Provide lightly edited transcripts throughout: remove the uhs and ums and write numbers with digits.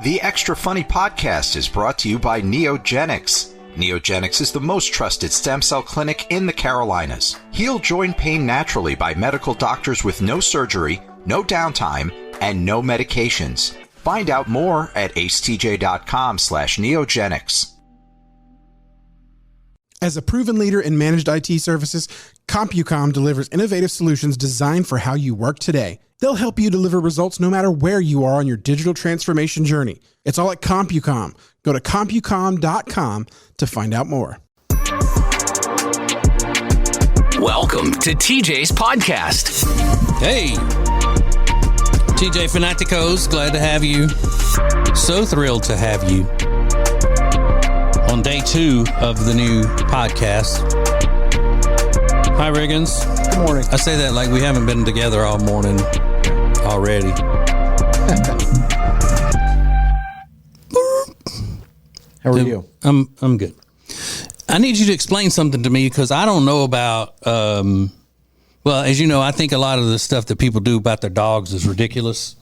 The Extra Funny podcast is brought to you by Neogenics. Neogenics is the most trusted stem cell clinic in the Carolinas. Heal joint pain naturally by medical doctors with no surgery, no downtime, and no medications. Find out more at acetj.com/neogenics. As a proven leader in managed IT services, CompuCom delivers innovative solutions designed for how you work today. They'll help you deliver results no matter where you are on your digital transformation journey. It's all at CompuCom. Go to CompuCom.com to find out more. Welcome to TJ's podcast. Hey, TJ Fanaticos, glad to have you. So thrilled to have you on day 2 of the new podcast. Hi, Riggins. Good morning. I say that like we haven't been together all morning already. How are you? I'm good. I need you to explain something to me because I don't know about, well, as you know, I think a lot of the stuff that people do about their dogs is ridiculous.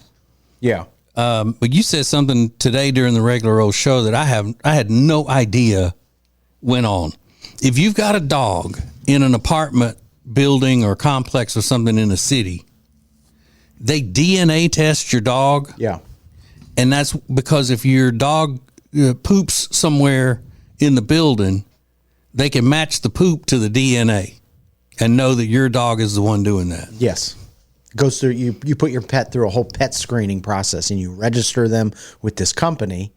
Yeah. But you said something today during the regular old show that I had no idea went on. If you've got a dog in an apartment building or complex or something in a city, they DNA test your dog. Yeah. And that's because if your dog poops somewhere in the building, they can match the poop to the DNA and know that your dog is the one doing that. Yes. Goes through, you put your pet through a whole pet screening process and you register them with this company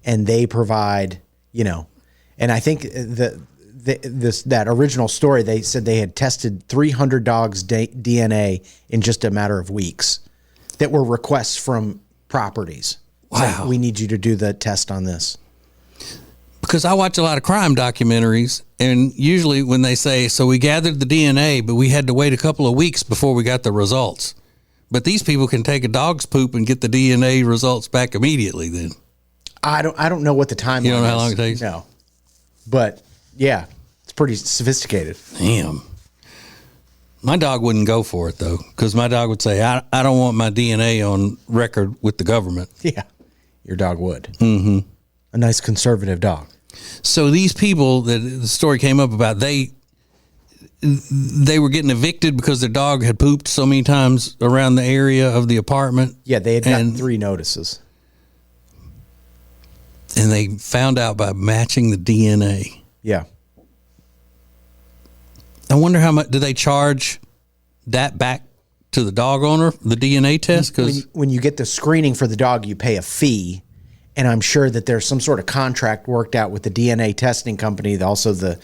and they provide, and I think that original story, they said they had tested 300 dogs' DNA in just a matter of weeks that were requests from properties. Wow. So we need you to do the test on this. Because I watch a lot of crime documentaries, and usually when they say, so we gathered the DNA, but we had to wait a couple of weeks before we got the results. But these people can take a dog's poop and get the DNA results back immediately then. I don't know what the timeline is. You don't know how long it takes? No. But, yeah, it's pretty sophisticated. Damn. My dog wouldn't go for it, though, because my dog would say, I don't want my DNA on record with the government. Yeah, your dog would. Mm-hmm. A nice conservative dog. So these people that the story came up about, they were getting evicted because their dog had pooped so many times around the area of the apartment. Yeah, they had gotten 3 notices. And they found out by matching the DNA. Yeah. I wonder how much, do they charge that back to the dog owner, the DNA test? Because when you get the screening for the dog, you pay a fee. And I'm sure that there's some sort of contract worked out with the DNA testing company, also the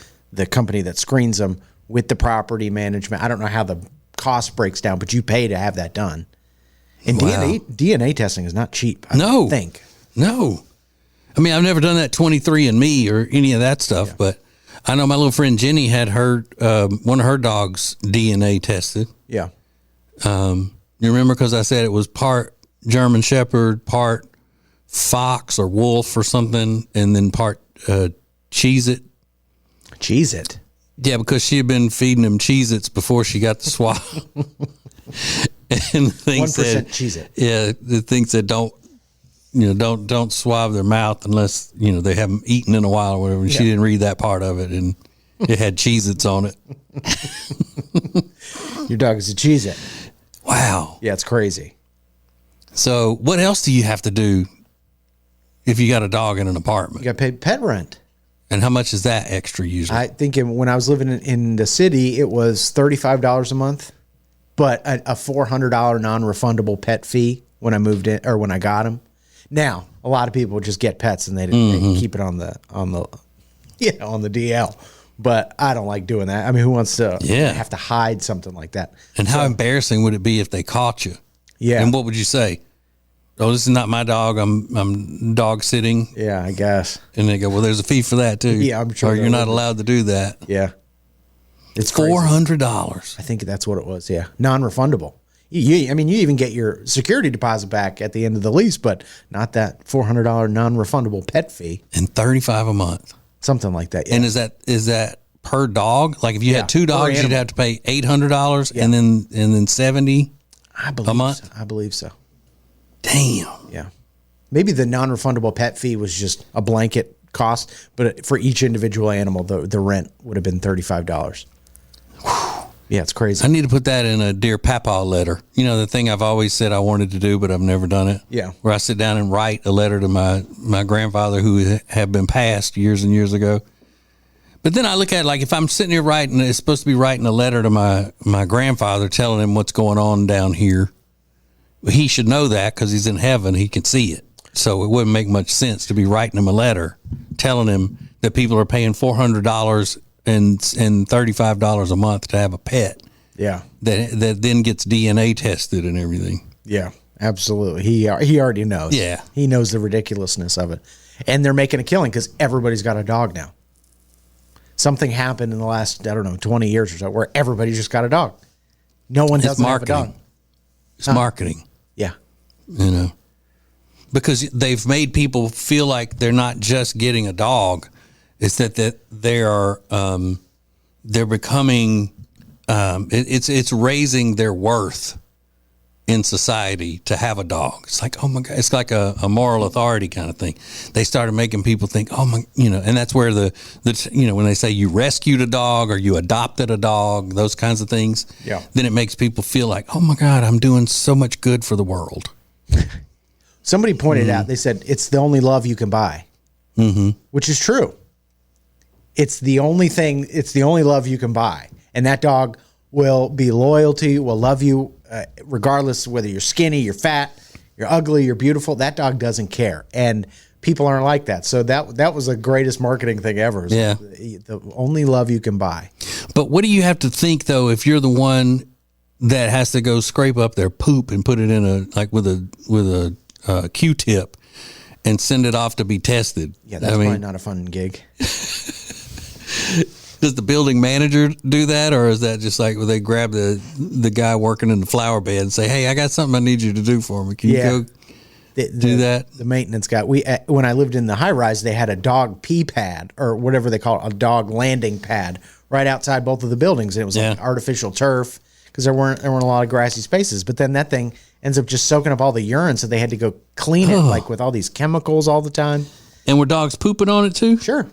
company that screens them, with the property management. I don't know how the cost breaks down, but you pay to have that done. And Wow. DNA testing is not cheap, I No. think. No. I mean, I've never done that 23andMe or any of that stuff, but I know my little friend Jenny had her one of her dogs DNA tested. Yeah. You remember, because I said it was part German Shepherd, part fox or wolf or something, and then part Cheez-It. Cheez-It? Yeah, because she had been feeding him Cheez-Its before she got the swab. And the thing 1% said, Cheez-It. yeah, the thing said don't swab their mouth unless they haven't eaten in a while or whatever. And she didn't read that part of it, and it had Cheez-Its on it. Your dog is a Cheez-It. Wow. Yeah, it's crazy. So what else do you have to do if you got a dog in an apartment? You got to pay pet rent. And how much is that extra usually? I think when I was living in the city, it was $35 a month, but a $400 non-refundable pet fee when I moved in or when I got them. Now, a lot of people just get pets and they keep it on the DL. But I don't like doing that. I mean, who wants to have to hide something like that? And how embarrassing would it be if they caught you? Yeah. And what would you say? Oh, this is not my dog. I'm dog sitting. Yeah, I guess. And they go, well, there's a fee for that too. Yeah, I'm sure Or there you're not would be. allowed to do that. Yeah. It's crazy. $400. I think that's what it was. Yeah. Non-refundable. You even get your security deposit back at the end of the lease, but not that $400 non-refundable pet fee. And $35 a month. Something like that. Yeah. And is that per dog? Like if you had 2 dogs, you'd have to pay $800 and then $70 I believe a month? So. I believe so. Damn. Yeah. Maybe the non-refundable pet fee was just a blanket cost, but for each individual animal, the rent would have been $35. Yeah, it's crazy. I need to put that in a Dear Papa letter. You know, the thing I've always said I wanted to do, but I've never done it. Yeah. Where I sit down and write a letter to my grandfather who had been passed years and years ago. But then I look at it like if I'm sitting here writing, it's supposed to be writing a letter to my grandfather telling him what's going on down here. He should know that because he's in heaven. He can see it. So it wouldn't make much sense to be writing him a letter telling him that people are paying $400 and $35 a month to have a pet. Yeah. That then gets DNA tested and everything. Yeah, absolutely. He already knows. Yeah. He knows the ridiculousness of it. And they're making a killing because everybody's got a dog now. Something happened in the last, 20 years or so where everybody just got a dog. No one doesn't have a dog. It's marketing. Yeah. You know, because they've made people feel like they're not just getting a dog. It's that they are, they're becoming, it's raising their worth in society to have a dog. It's like, oh my God, it's like a moral authority kind of thing. They started making people think, oh my, and that's where the when they say you rescued a dog or you adopted a dog, those kinds of things. Yeah. Then it makes people feel like, oh my God, I'm doing so much good for the world. Somebody pointed out, they said, it's the only love you can buy, which is true. It's the only love you can buy. And that dog will be loyal to you, will love you, regardless of whether you're skinny, you're fat, you're ugly, you're beautiful. That dog doesn't care. And people aren't like that. So that was the greatest marketing thing ever. Yeah. The only love you can buy. But what do you have to think, though, if you're the one that has to go scrape up their poop and put it in with a Q-tip and send it off to be tested? Yeah, that's probably not a fun gig. Does the building manager do that, or is that just like where they grab the guy working in the flower bed and say, "Hey, I got something I need you to do for me. Can you go do that?" The maintenance guy. When I lived in the high rise, they had a dog pee pad or whatever they call it, a dog landing pad right outside both of the buildings, and it was like artificial turf because there weren't a lot of grassy spaces. But then that thing ends up just soaking up all the urine, so they had to go clean it like with all these chemicals all the time. And were dogs pooping on it too? Sure.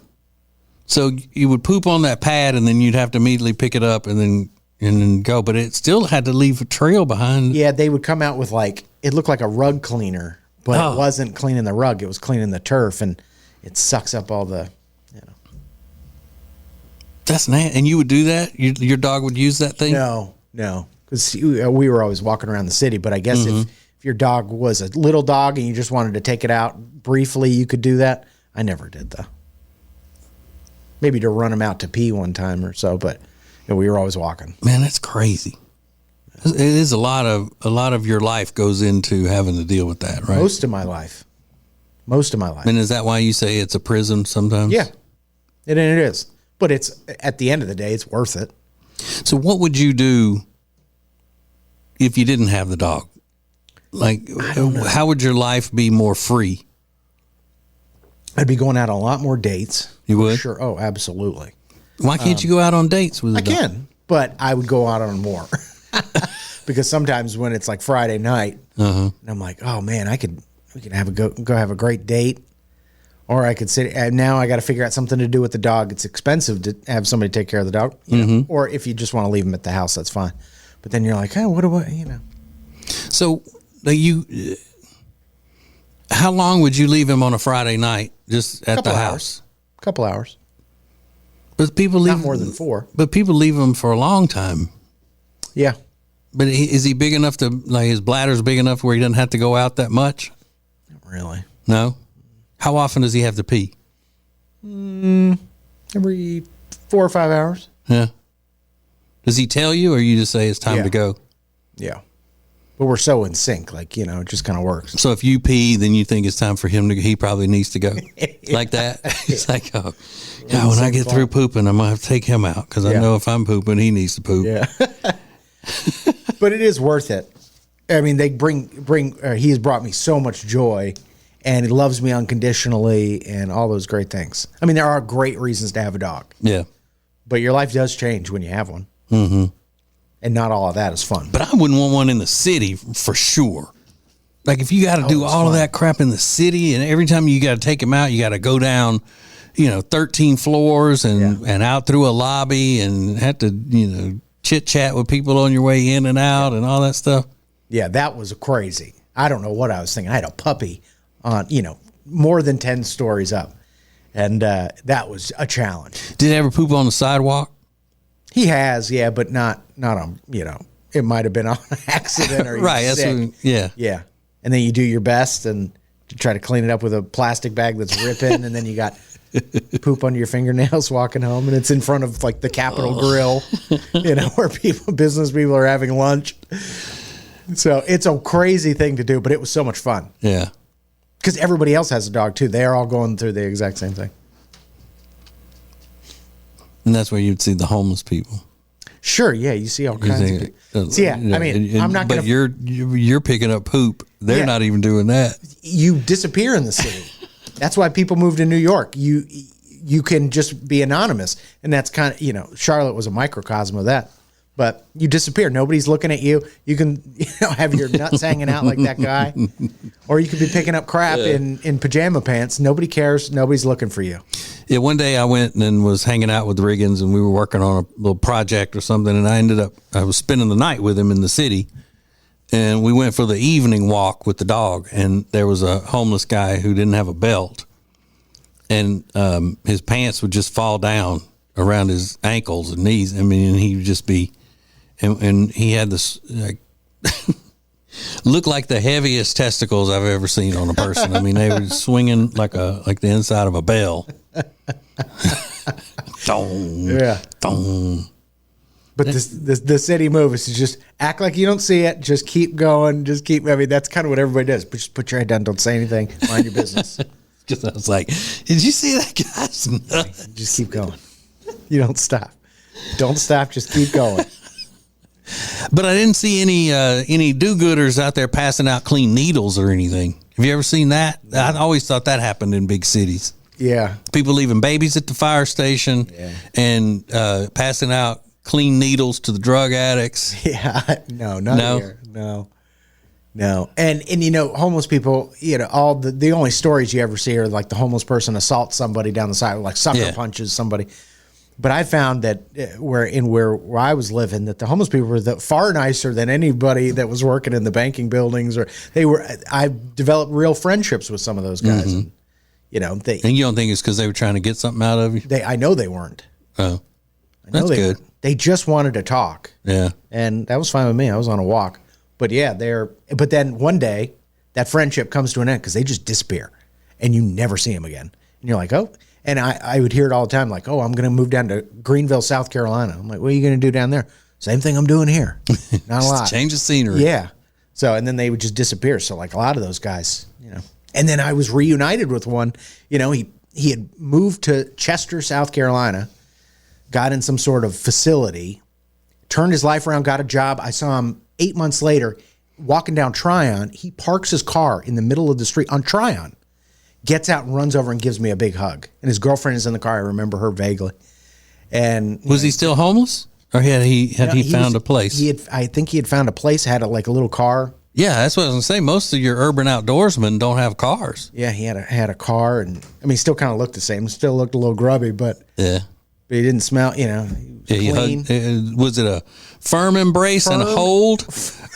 So you would poop on that pad, and then you'd have to immediately pick it up and then go. But it still had to leave a trail behind. Yeah, they would come out with it looked like a rug cleaner, but it wasn't cleaning the rug. It was cleaning the turf, and it sucks up all the, That's nasty. And you would do that? Your dog would use that thing? No, because we were always walking around the city. But I guess if your dog was a little dog and you just wanted to take it out briefly, you could do that. I never did, though. Maybe to run him out to pee one time or so, but we were always walking. Man, that's crazy. It is a lot of your life goes into having to deal with that, right? Most of my life. And is that why you say it's a prison sometimes? Yeah, it is. But it's at the end of the day, it's worth it. So what would you do if you didn't have the dog? Like, how would your life be more free? I'd be going out on a lot more dates. You would? Sure. Oh, absolutely. Why can't you go out on dates with a dog? I can, but I would go out on more. Because sometimes when it's like Friday night, and I'm like, oh man, we could go have a great date. Or I could sit, and now I got to figure out something to do with the dog. It's expensive to have somebody take care of the dog. You know? Or if you just want to leave him at the house, that's fine. But then you're like, hey, what do I. So how long would you leave him on a Friday night just at the house? A couple hours. But people leave Not more than 4. But people leave him for a long time. Yeah. But is he big enough to, like, his bladder's big enough where he doesn't have to go out that much? Not really. No? How often does he have to pee? Every 4 or 5 hours. Yeah. Does he tell you, or you just say it's time to go? Yeah. But we're so in sync, it just kind of works. So if you pee, then you think it's time for him he probably needs to go. Like that? It's like, oh, yeah, when I get through pooping, I'm going to have to take him out because I know if I'm pooping, he needs to poop. Yeah. But it is worth it. I mean, they he has brought me so much joy, and he loves me unconditionally and all those great things. I mean, there are great reasons to have a dog. Yeah. But your life does change when you have one. Mm-hmm. And not all of that is fun. But I wouldn't want one in the city for sure. Like if you got to do it's all of fun. that crap in the city, and every time you got to take them out, you got to go down, 13 floors and out through a lobby and have to, chit chat with people on your way in and out and all that stuff. Yeah, that was crazy. I don't know what I was thinking. I had a puppy on, more than 10 stories up. And that was a challenge. Did it ever poop on the sidewalk? He has, yeah, but not on, it might have been on accident or he was Right. That's sick. what, yeah. Yeah. And then you do your best and you try to clean it up with a plastic bag that's ripping. And then you got poop under your fingernails walking home. And it's in front of like the Capitol Grill, where business people are having lunch. So it's a crazy thing to do, but it was so much fun. Yeah. Because everybody else has a dog too. They are all going through the exact same thing. And that's where you'd see the homeless people. Sure, yeah, you see all kinds of people. So, yeah, I mean, I'm not going to. But you're picking up poop. They're Yeah. not even doing that. You disappear in the city. That's why people moved to New York. You can just be anonymous, and that's kind of Charlotte was a microcosm of that. But you disappear. Nobody's looking at you. You can have your nuts hanging out like that guy, or you could be picking up crap in pajama pants. Nobody cares. Nobody's looking for you. Yeah, one day I went and was hanging out with Riggins, and we were working on a little project or something, and I was spending the night with him in the city, and we went for the evening walk with the dog, and there was a homeless guy who didn't have a belt, and his pants would just fall down around his ankles and knees. I mean, and he would just be, and he had this, looked like the heaviest testicles I've ever seen on a person. I mean, they were swinging like the inside of a bell. Dong, Yeah. dong. But the city move is to just act like you don't see it. Just keep going. I mean, that's kind of what everybody does. Just put your head down. Don't say anything. Mind your business. Just I was like, did you see that guy's nuts? Just keep going. You don't stop. Don't stop. Just keep going. But I didn't see any do-gooders out there passing out clean needles or anything. Have you ever seen that? I always thought that happened in big cities. Yeah. People leaving babies at the fire station and passing out clean needles to the drug addicts. Yeah. No, not No? here. No. And homeless people, all the only stories you ever see are like the homeless person assaults somebody down the side, like sucker punches somebody. But I found that where I was living, that the homeless people were far nicer than anybody that was working in the banking buildings, or I developed real friendships with some of those guys. Mm-hmm. And, And you don't think it's because they were trying to get something out of you? I know they weren't. Oh, I know that's they good. weren't. They just wanted to talk. Yeah. And that was fine with me. I was on a walk. But yeah, but then one day that friendship comes to an end because they just disappear and you never see them again. And you're like, oh, and I would hear it all the time, like, oh, I'm going to move down to Greenville, South Carolina. I'm like, what are you going to do down there? Same thing I'm doing here. Not a lot. Change of scenery. Yeah. So, and then they would just disappear. So like a lot of those guys, and then I was reunited with one, he had moved to Chester, South Carolina, got in some sort of facility, turned his life around, got a job. I saw him 8 months later walking down Tryon. He parks his car in the middle of the street on Tryon, gets out and runs over and gives me a big hug. And his girlfriend is in the car. I remember her vaguely. And Was he still homeless? Or had he found a place? I think he had found a place, had a little car. Yeah, that's what I was going to say. Most of your urban outdoorsmen don't have cars. Yeah, he had a car, and I mean, he still kind of looked the same. Still looked a little grubby, but Yeah. he didn't smell. He was Yeah, clean. Was it a firm embrace and a hold,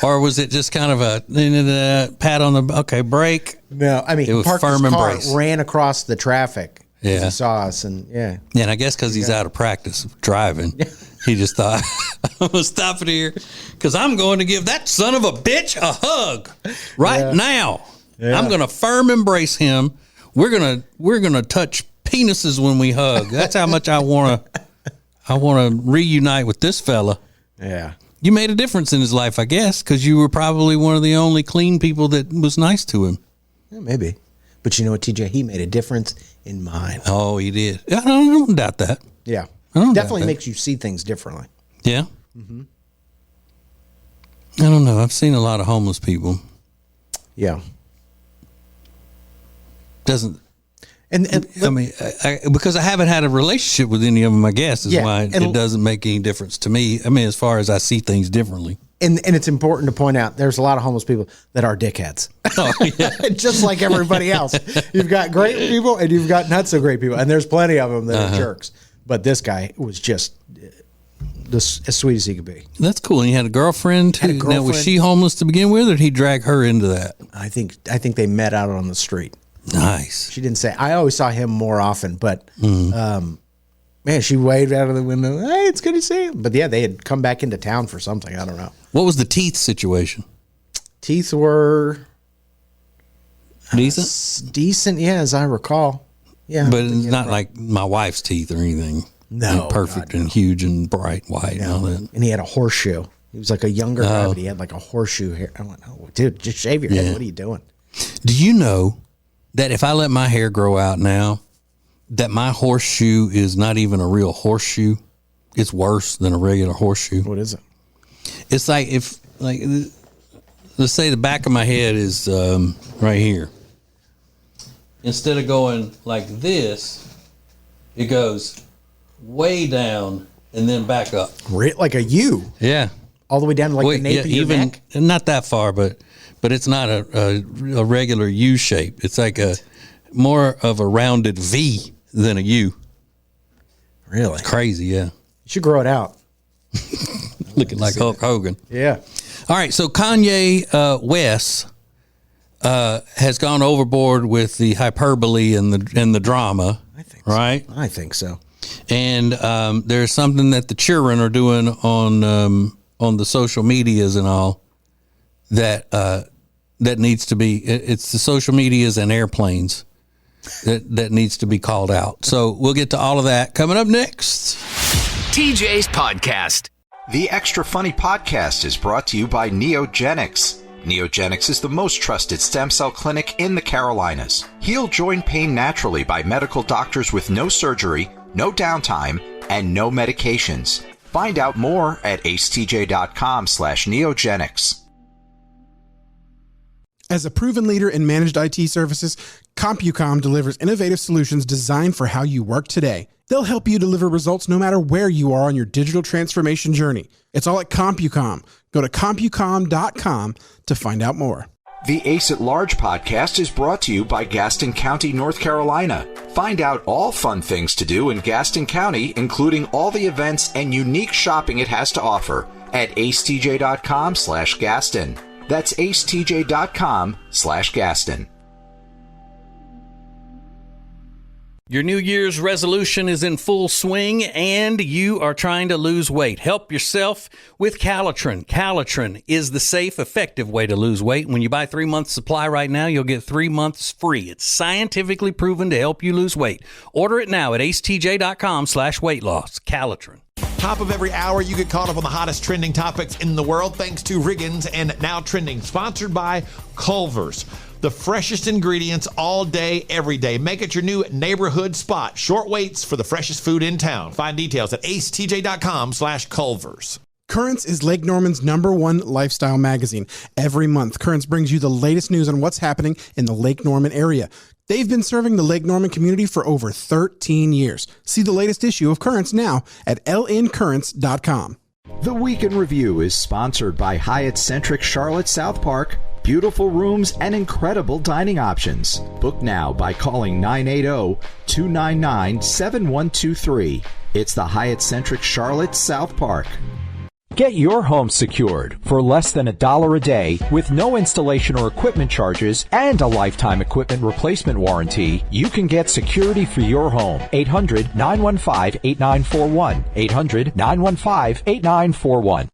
or was it just kind of a pat on the break? No, I mean, It was he parked firm his car, embrace. ran across the traffic. As Yeah. he saw us, and yeah, Yeah, and I guess because he's out of practice of driving, he just thought, I'm going to stop it here because I'm going to give that son of a bitch a hug right now. Yeah. I'm going to firm embrace him. We're gonna touch penises when we hug. That's how much I want to reunite with this fella. yeah. You made a difference in his life, I guess, because you were probably one of the only clean people that was nice to him. Yeah, maybe. But you know what, TJ? He made a difference in mine. Oh, he did. I don't doubt that. Yeah. I don't doubt Definitely that. makes you see things differently. Yeah. I don't know. I've seen a lot of homeless people. Yeah. Doesn't And I mean, because I haven't had a relationship with any of them, I guess, is why it doesn't make any difference to me. I mean, as far as I see things differently. And it's important to point out there's a lot of homeless people that are dickheads. Oh, yeah. Just like everybody else. You've got great people and you've got not so great people. And there's plenty of them that are jerks. But this guy was just as sweet as he could be. That's cool. And he had a girlfriend too. Now, was she homeless to begin with, or did he drag her into that? I think they met out on the street. Nice. She didn't say. I always saw him more often, but man, she waved out of the window. Hey, it's good to see him. But yeah, they had come back into town for something. I don't know. What was the teeth situation? Teeth were decent. Decent, yeah, as I recall. Yeah, but it's not like my wife's teeth or anything. No, perfect and huge and bright white and all that. And he had a horseshoe. He was like a younger guy, but he had like a horseshoe hair. I went, oh, dude, just shave your head. What are you doing? Do you know that if I let my hair grow out now, that my horseshoe is not even a real horseshoe? It's worse than a regular horseshoe. What is it? It's like let's say the back of my head is right here. Instead of going like this, it goes way down and then back up. Like a U. Yeah. All the way down to like the nape of your neck? Not that far, but it's not a regular U shape. It's like a more of a rounded V than a U. Really? It's crazy, yeah. You should grow it out. Looking like Hulk Hogan. Yeah. All right, so Kanye West has gone overboard with the hyperbole and the drama. I think right? So. I think so. And there's something that the children are doing on the social medias and all that needs to be. It's the social medias and airplanes that needs to be called out. So we'll get to all of that coming up next. TJ's Podcast. The Extra Funny Podcast is brought to you by Neogenics. Neogenics is the most trusted stem cell clinic in the Carolinas. Heal joint pain naturally by medical doctors with no surgery, no downtime, and no medications. Find out more at acetj.com/neogenics. As a proven leader in managed IT services, CompuCom delivers innovative solutions designed for how you work today. They'll help you deliver results no matter where you are on your digital transformation journey. It's all at CompuCom. Go to CompuCom.com to find out more. The Ace at Large podcast is brought to you by Gaston County, North Carolina. Find out all fun things to do in Gaston County, including all the events and unique shopping it has to offer at acetj.com/Gaston. That's acetj.com/Gaston. Your New Year's resolution is in full swing and you are trying to lose weight. Help yourself with Calitrin. Calitrin is the safe, effective way to lose weight. When you buy 3 months supply right now, you'll get 3 months free. It's scientifically proven to help you lose weight. Order it now at acetj.com/weight loss. Calitrin. Top of every hour, you get caught up on the hottest trending topics in the world thanks to Riggins and Now Trending, sponsored by Culver's. The freshest ingredients all day, every day. Make it your new neighborhood spot. Short waits for the freshest food in town. Find details at acetj.com/Culver's. Currents is Lake Norman's #1 lifestyle magazine. Every month, Currents brings you the latest news on what's happening in the Lake Norman area. They've been serving the Lake Norman community for over 13 years. See the latest issue of Currents now at lncurrents.com. The Week in Review is sponsored by Hyatt Centric Charlotte South Park. Beautiful rooms and incredible dining options. Book now by calling 980-299-7123. It's the Hyatt Centric Charlotte South Park. Get your home secured for less than $1 a day with no installation or equipment charges and a lifetime equipment replacement warranty. You can get security for your home. 800-915-8941. 800-915-8941.